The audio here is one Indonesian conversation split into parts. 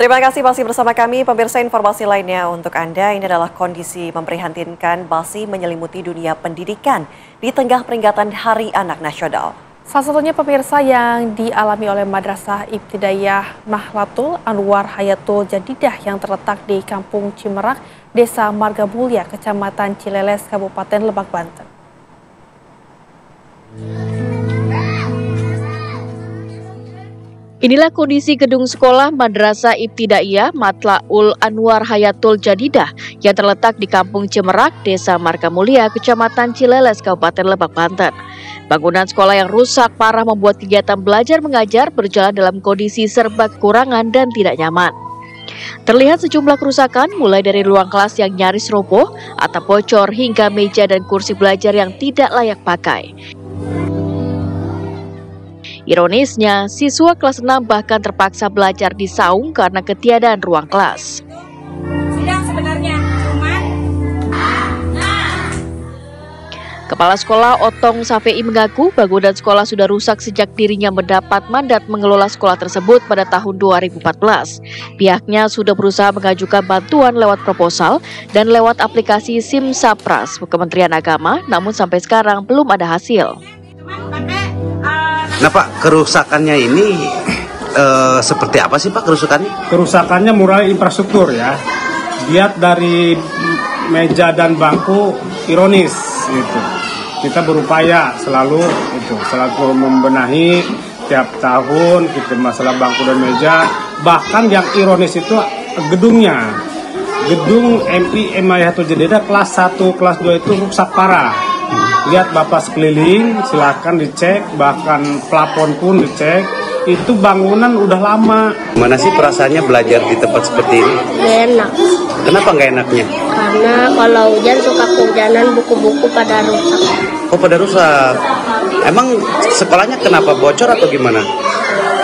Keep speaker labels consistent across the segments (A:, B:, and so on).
A: Terima kasih masih bersama kami. Pemirsa, informasi lainnya untuk Anda, ini adalah kondisi memprihatinkan masih menyelimuti dunia pendidikan di tengah peringatan Hari Anak Nasional. Salah satunya pemirsa yang dialami oleh Madrasah Ibtidaiyah Mahlatul Anwar Hayatul Jadidah yang terletak di Kampung Cimerak, Desa Margamulya, Kecamatan Cileles, Kabupaten Lebak, Banten.
B: Inilah kondisi gedung sekolah Madrasah Ibtidaiyah Mahlatul Anwar Hayatul Jadidah yang terletak di Kampung Cimerak, Desa Margamulya, Kecamatan Cileles, Kabupaten Lebak, Banten. Bangunan sekolah yang rusak parah membuat kegiatan belajar mengajar berjalan dalam kondisi serba kekurangan dan tidak nyaman. Terlihat sejumlah kerusakan mulai dari ruang kelas yang nyaris roboh, atap bocor hingga meja dan kursi belajar yang tidak layak pakai. Ironisnya, siswa kelas 6 bahkan terpaksa belajar di saung karena ketiadaan ruang kelas. Kepala Sekolah Otong Safei mengaku bangunan sekolah sudah rusak sejak dirinya mendapat mandat mengelola sekolah tersebut pada tahun 2014. Pihaknya sudah berusaha mengajukan bantuan lewat proposal dan lewat aplikasi SIM Sapras ke Kementerian Agama, namun sampai sekarang belum ada hasil.
C: Nah Pak, kerusakannya ini seperti apa sih Pak kerusakannya?
D: Kerusakannya mulai infrastruktur ya. Lihat dari meja dan bangku ironis gitu. Kita berupaya selalu membenahi tiap tahun kita masalah bangku dan meja. Bahkan yang ironis itu gedungnya. Gedung MI Hayatul Jadidah kelas 1, kelas 2 itu rusak parah. Lihat Bapak sekeliling, silakan dicek, bahkan plafon pun dicek. Itu bangunan udah lama.
C: Mana sih perasaannya belajar di tempat seperti ini?
E: Gak enak.
C: Kenapa nggak enaknya?
E: Karena kalau hujan suka kehujanan, buku-buku pada rusak.
C: Oh, pada rusak. Emang sekolahnya kenapa, bocor atau gimana?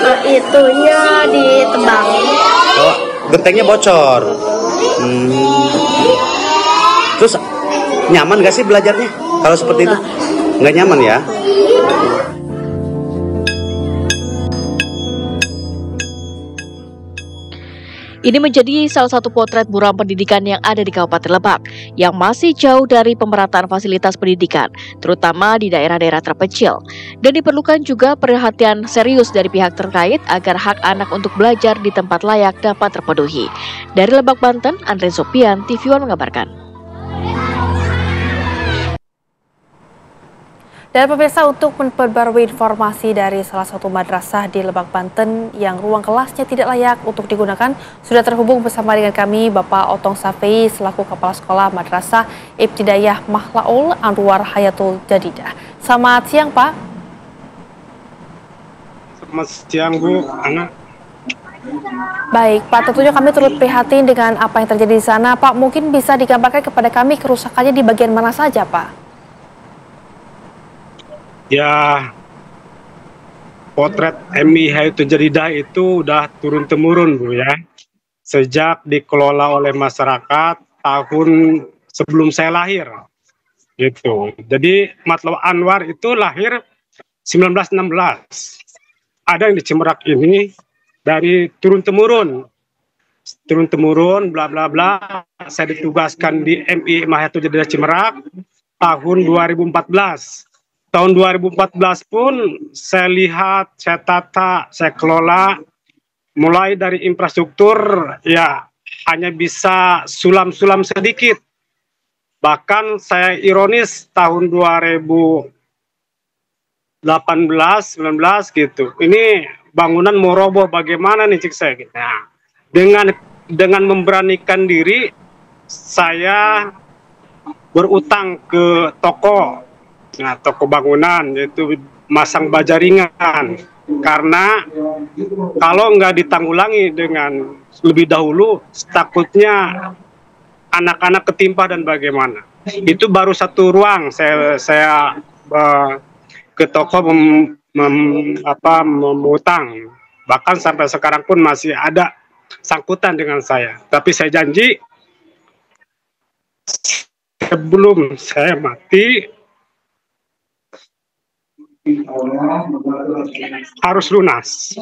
E: Nah, itunya ditebang.
C: Oh, gentengnya bocor. Terus nyaman gak sih belajarnya? Kalau seperti itu? Nggak nyaman ya?
B: Ini menjadi salah satu potret buram pendidikan yang ada di Kabupaten Lebak, yang masih jauh dari pemerataan fasilitas pendidikan, terutama di daerah-daerah terpencil. Dan diperlukan juga perhatian serius dari pihak terkait agar hak anak untuk belajar di tempat layak dapat terpenuhi. Dari Lebak, Banten, Andre Sopian, TV One mengabarkan.
A: Dan pemirsa, untuk memperbarui informasi dari salah satu madrasah di Lebak, Banten yang ruang kelasnya tidak layak untuk digunakan, sudah terhubung bersama dengan kami Bapak Otong Safei selaku Kepala Sekolah Madrasah Ibtidaiyah Mahlatul Anwar Hayatul Jadidah. Selamat siang, Pak.
D: Selamat siang, Bu, Ana.
A: Baik, Pak, tentunya kami turut prihatin dengan apa yang terjadi di sana. Pak, mungkin bisa digambarkan kepada kami kerusakannya di bagian mana saja, Pak?
D: Ya, potret MI Hayatul Jadidah itu udah turun-temurun, Bu, ya. Sejak dikelola oleh masyarakat tahun sebelum saya lahir. Gitu. Jadi Mahlatul Anwar itu lahir 1916. Ada yang di Cimerak ini dari turun-temurun. Turun-temurun, bla bla bla. Saya ditugaskan di MI Hayatul Jadidah Cimerak tahun 2014. Tahun 2014 pun saya lihat, saya tata, saya kelola, mulai dari infrastruktur ya hanya bisa sulam-sulam sedikit. Bahkan saya ironis tahun 2018, 19 gitu. Ini bangunan mau roboh, bagaimana nih cik saya? Nah, dengan memberanikan diri, saya berutang ke toko. Nah, toko bangunan, yaitu masang baja ringan. Karena kalau nggak ditanggulangi dengan lebih dahulu, takutnya anak-anak ketimpa dan bagaimana. Itu baru satu ruang, saya ke toko memutang. Bahkan sampai sekarang pun masih ada sangkutan dengan saya. Tapi saya janji, sebelum saya mati, harus lunas.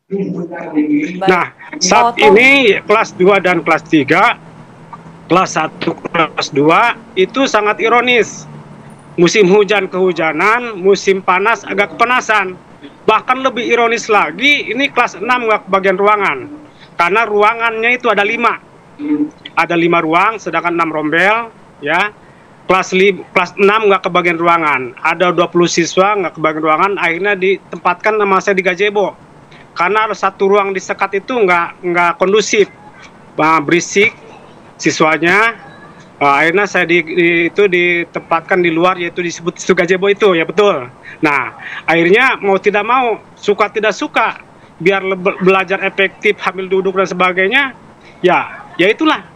D: Nah, saat ini kelas 2 dan kelas 3, kelas 1, kelas 2 itu sangat ironis. Musim hujan kehujanan, musim panas agak kepanasan. Bahkan lebih ironis lagi, ini kelas 6 nggak kebagian ruangan. Karena ruangannya itu ada 5. Ada 5 ruang, sedangkan 6 rombel, ya. Kelas 6 nggak kebagian ruangan. Ada 20 siswa nggak kebagian ruangan, akhirnya ditempatkan nama saya di gazebo. Karena satu ruang disekat itu nggak kondusif, berisik siswanya. Akhirnya saya itu ditempatkan di luar, yaitu disebut gazebo itu, ya betul. Nah, akhirnya mau tidak mau, suka tidak suka, biar belajar efektif, sambil duduk dan sebagainya, ya itulah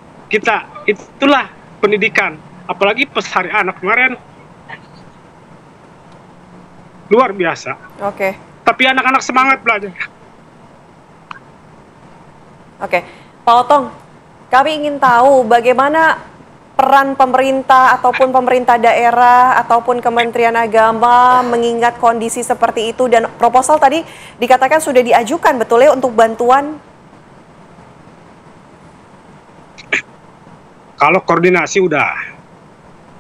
D: itulah pendidikan. Apalagi pas hari anak kemarin, luar biasa.
A: Oke.
D: Tapi anak-anak semangat belajar.
A: Oke, Pak Otong, kami ingin tahu bagaimana peran pemerintah ataupun pemerintah daerah ataupun Kementerian Agama mengingat kondisi seperti itu, dan proposal tadi dikatakan sudah diajukan, betul ya, untuk bantuan?
D: Kalau koordinasi udah,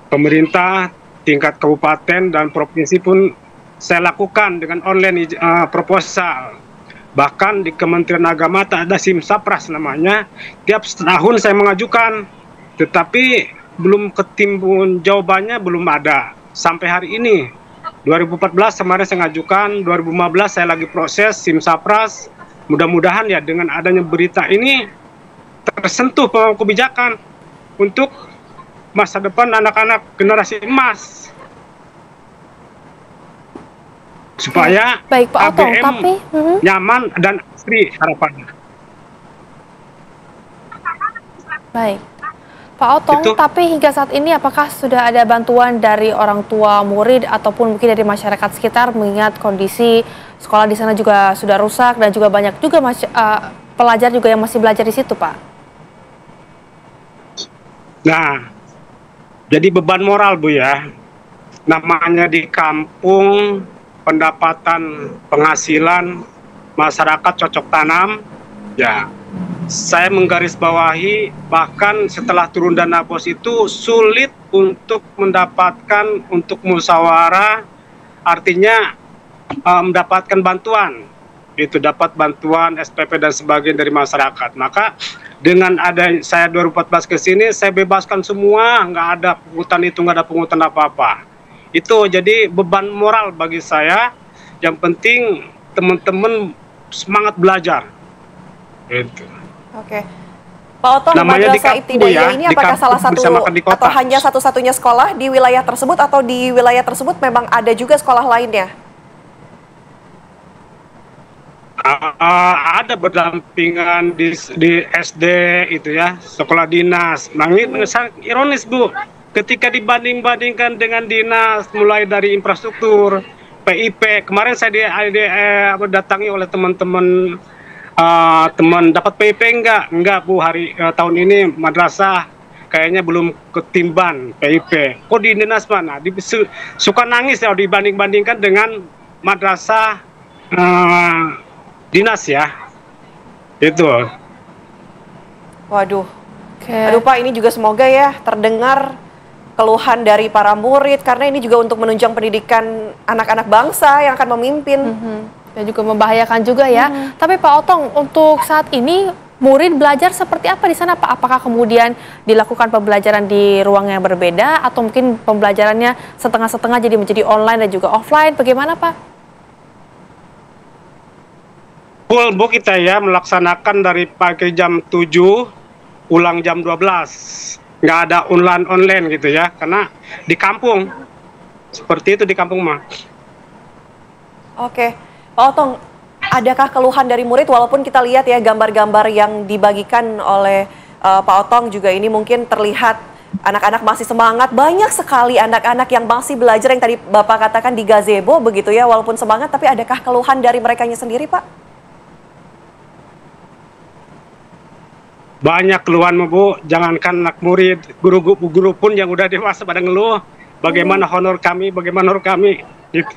D: pemerintah tingkat kabupaten dan provinsi pun saya lakukan dengan online proposal. Bahkan di Kementerian Agama tak ada Simsapras namanya, tiap setahun saya mengajukan, tetapi belum ketimbun jawabannya, belum ada sampai hari ini. 2014 kemarin saya ngajukan, 2015 saya lagi proses Simsapras. Mudah-mudahan ya dengan adanya berita ini tersentuh pemangku kebijakan untuk masa depan anak-anak generasi emas, supaya
F: baik, Pak Otong,
D: ABM
F: tapi
D: nyaman dan asri harapannya.
F: Baik, Pak Otong,
D: Itu.
F: tapi hingga saat ini apakah sudah ada bantuan dari orang tua murid ataupun mungkin dari masyarakat sekitar, mengingat kondisi sekolah di sana juga sudah rusak dan juga banyak juga pelajar juga yang masih belajar di situ, Pak?
D: Nah, jadi beban moral, Bu, ya. Namanya di kampung, pendapatan penghasilan masyarakat cocok tanam, ya. Saya menggarisbawahi, bahkan setelah turun dana BOS itu sulit untuk mendapatkan untuk musyawarah, artinya mendapatkan bantuan. Itu dapat bantuan SPP dan sebagainya dari masyarakat. Maka dengan ada saya 2014 ke sini, saya bebaskan semua, nggak ada pungutan itu, nggak ada pungutan apa-apa. Itu jadi beban moral bagi saya. Yang penting teman-teman semangat belajar. Itu.
A: Oke. Pak Otong,
D: Namanya
A: Madrasah Ibtidaiyah ini apakah salah satu atau hanya satu-satunya sekolah di wilayah tersebut, atau di wilayah tersebut memang ada juga sekolah lainnya?
D: Ada berdampingan di SD itu ya, sekolah dinas. Sangat ironis, Bu, ketika dibanding-bandingkan dengan dinas, mulai dari infrastruktur, PIP. Kemarin saya datangi oleh teman-teman, teman dapat PIP enggak Bu, tahun ini madrasah kayaknya belum ketimban PIP. Kok di dinas mana? Suka nangis ya dibanding-bandingkan dengan madrasah dinas ya, itu.
A: Waduh, aduh Pak, ini juga semoga ya terdengar keluhan dari para murid, karena ini juga untuk menunjang pendidikan anak-anak bangsa yang akan memimpin.
F: Dan juga membahayakan juga ya. Tapi Pak Otong, untuk saat ini murid belajar seperti apa di sana, Pak? Apakah kemudian dilakukan pembelajaran di ruang yang berbeda, atau mungkin pembelajarannya setengah-setengah jadi menjadi online dan juga offline? Bagaimana, Pak?
D: Full, Bu, kita ya melaksanakan dari pagi jam 7, pulang jam 12. Nggak ada online gitu ya, karena di kampung. Seperti itu di kampung mah.
A: Oke, Pak Otong, adakah keluhan dari murid, walaupun kita lihat ya gambar-gambar yang dibagikan oleh Pak Otong juga ini mungkin terlihat anak-anak masih semangat, banyak sekali anak-anak yang masih belajar yang tadi Bapak katakan di gazebo begitu ya, walaupun semangat, tapi adakah keluhan dari merekanya sendiri, Pak?
D: Banyak keluhan, Bu, jangankan anak murid, guru pun yang udah dewasa pada ngeluh, bagaimana honor kami, gitu.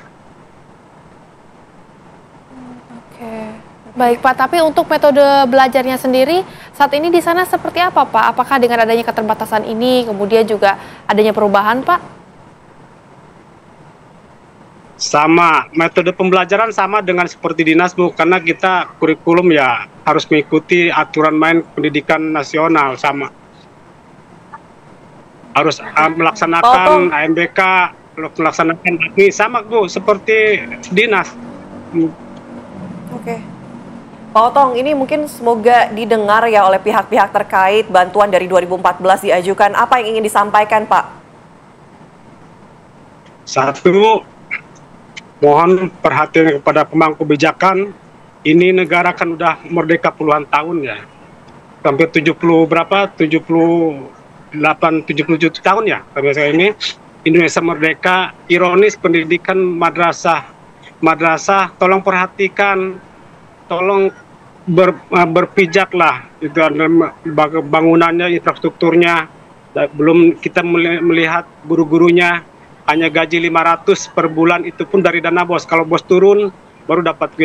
F: Baik Pak, tapi untuk metode belajarnya sendiri saat ini di sana seperti apa Pak? Apakah dengan adanya keterbatasan ini kemudian juga adanya perubahan Pak?
D: Sama, metode pembelajaran sama dengan seperti dinas Bu, karena kita kurikulum ya harus mengikuti aturan main pendidikan nasional sama. Harus melaksanakan AMBK, melaksanakan ini sama Bu, seperti dinas.
A: Oke. Pak Otong, ini mungkin semoga didengar ya oleh pihak-pihak terkait, bantuan dari 2014 diajukan. Apa yang ingin disampaikan, Pak?
D: Satu, mohon perhatian kepada pemangku kebijakan. Ini negara kan udah merdeka puluhan tahun ya. Hampir 70 berapa? 77 tahun ya. Sampai saya ini Indonesia merdeka. Ironis pendidikan madrasah tolong perhatikan, tolong berpijaklah itu bangunannya, infrastrukturnya. Belum kita melihat guru-gurunya hanya gaji 500 per bulan, itu pun dari dana bos. Kalau bos turun baru dapat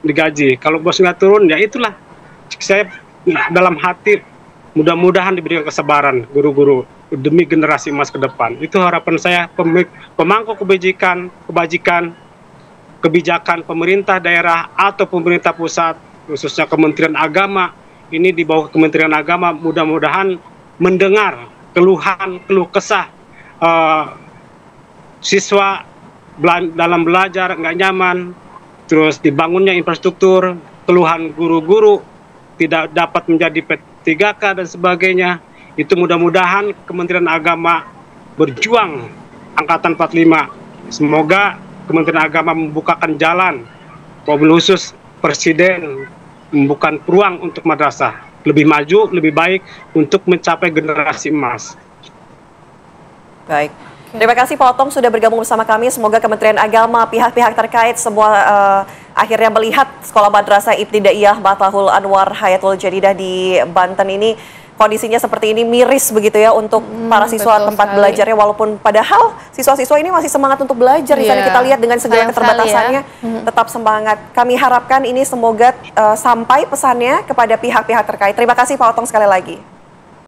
D: digaji. Kalau bos nggak turun ya itulah. Saya dalam hati mudah-mudahan diberikan kesabaran guru-guru demi generasi emas ke depan. Itu harapan saya, pemangku kebijakan pemerintah daerah atau pemerintah pusat, khususnya Kementerian Agama, ini di bawah Kementerian Agama, mudah-mudahan mendengar keluh kesah siswa dalam belajar nggak nyaman, terus dibangunnya infrastruktur, keluhan guru-guru tidak dapat menjadi P3K dan sebagainya. Itu mudah-mudahan Kementerian Agama berjuang, Angkatan 45. Semoga Kementerian Agama membukakan jalan, mobil khusus Presiden membuka peluang untuk madrasah lebih maju, lebih baik untuk mencapai generasi emas.
A: Baik, terima kasih Pak Otong sudah bergabung bersama kami. Semoga Kementerian Agama, pihak-pihak terkait semua akhirnya melihat Sekolah Madrasah Ibtidaiyah Matlahul Anwar Hayatul Jadidah di Banten ini kondisinya seperti ini, miris begitu ya untuk para siswa tempat belajarnya, walaupun padahal siswa-siswa ini masih semangat untuk belajar. Di sana kita lihat dengan segala keterbatasannya tetap semangat. Kami harapkan ini semoga sampai pesannya kepada pihak-pihak terkait. Terima kasih Pak Otong sekali lagi.